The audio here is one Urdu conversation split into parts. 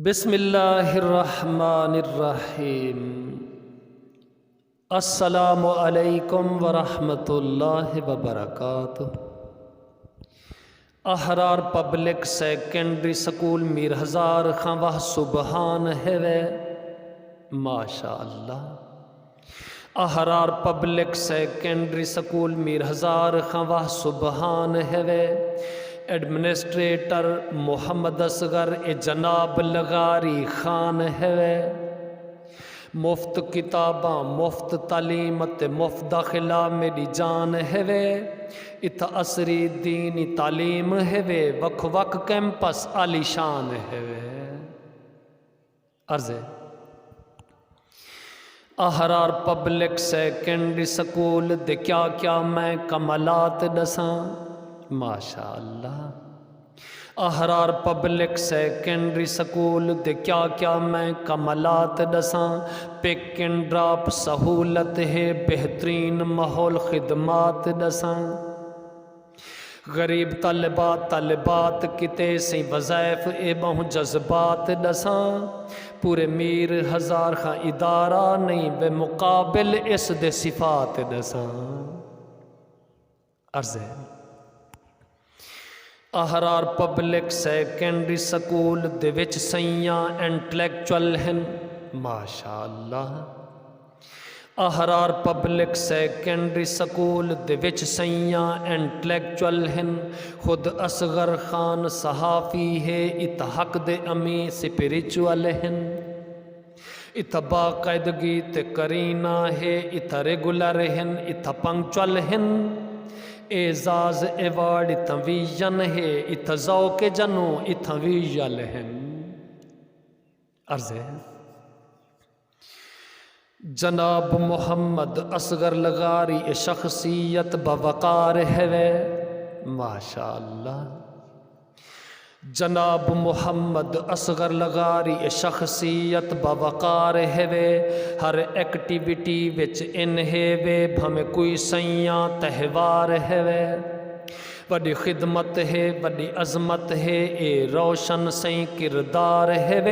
بسم اللہ الرحمن الرحیم۔ السلام علیکم ورحمۃ اللہ وبرکاتہ۔ احرار پبلک سیکنڈری سکول میر ہزار خاں واہ سبحان ہے وے ماشاء اللہ۔ احرار پبلک سیکنڈری سکول میر ہزار خاں واہ سبحان ہے وے۔ ایڈمنسٹریٹر محمد اصغر جناب لغاری خان ہے۔ مفت کتاباں مفت تعلیم تے مفت داخلہ میری جان ہے۔ اتھا عصری دینی تعلیم ہے، وکھ وکھ کیمپس عالی شان ہے۔ عرض ہے احرار پبلک سیکنڈری سکول دے کیا کیا میں کمالات دساں ماشاء اللہ۔ احرار پبلک سیکنڈری سکول دے کیا کیا میں کمالات دساں۔ پک اینڈ ڈراپ سہولت ہے، بہترین ماحول خدمات دساں۔ غریب طالبات کتے سی وظائف اے بہوں جذبات دساں۔ پورے میر ہزار خاں ادارہ نہیں بے مقابل اس دے صفات دساں۔ عرض ہے احرار پبلک سیکنڈری سکول دے وچ سیاں انٹلیکچول ہیں ماشاء اللہ۔ احرار پبلک سیکنڈری سکول دے وچ سیاں انٹلیکچول ہیں۔ خود اصغر خان صحافی ہے، اتھا حق دے امی سپریچول ہیں۔ اتھا باقاعدگی تے کرینہ ہے، اتھا ریگولر ہیں، اتھا پنکچول ہیں۔ اعزاز ایوارڈ اتھا ویژن ہے، اتھا ذوق جنو اتھا ویژل ہیں۔ عرض ہے جناب محمد اصغر لغاری شخصیت بوقار ہے ماشاء اللہ۔ جناب محمد اصغر لغاری شخصیت بوقار ہے، ہر ایکٹیویٹی وچ ان ہے بھمیں کوئی سیاں تہوار ہے۔ وڈی خدمت ہے، وڈی عظمت ہے، اے روشن سیں کردار ہے۔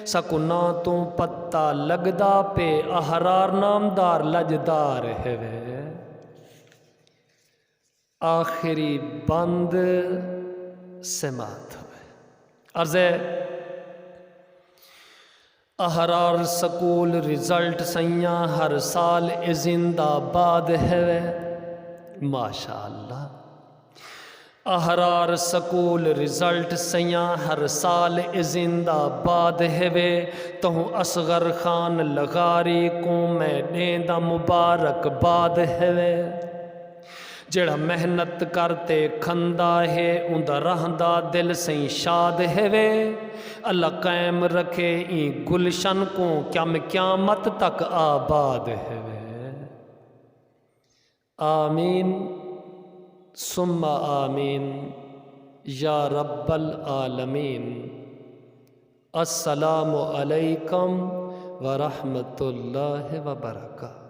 سکنا تو پتہ لگدا پہ احرار نامدار لجدار ہے۔ آخری بند سماعت ہوئے۔ عرض ہے احرار سکول رزلٹ سیاں ہر سال زندہ باد ہے ماشاء اللہ۔ احرار سکول رزلٹ سیاں ہر سال زندہ باد ہے۔ تہوں اصغر خان لغاری کو میں دیندا مبارک باد ہے۔ جڑا محنت کرتے کھندا ہے، اندہ رہندا دل سیں شاد ہے۔ اللہ قائم رکھے این گلشن کو قیامت تک آباد ہے۔ آمین ثم آمین یا رب العالمین۔ السلام علیکم ورحمۃ اللہ وبرکاتہ۔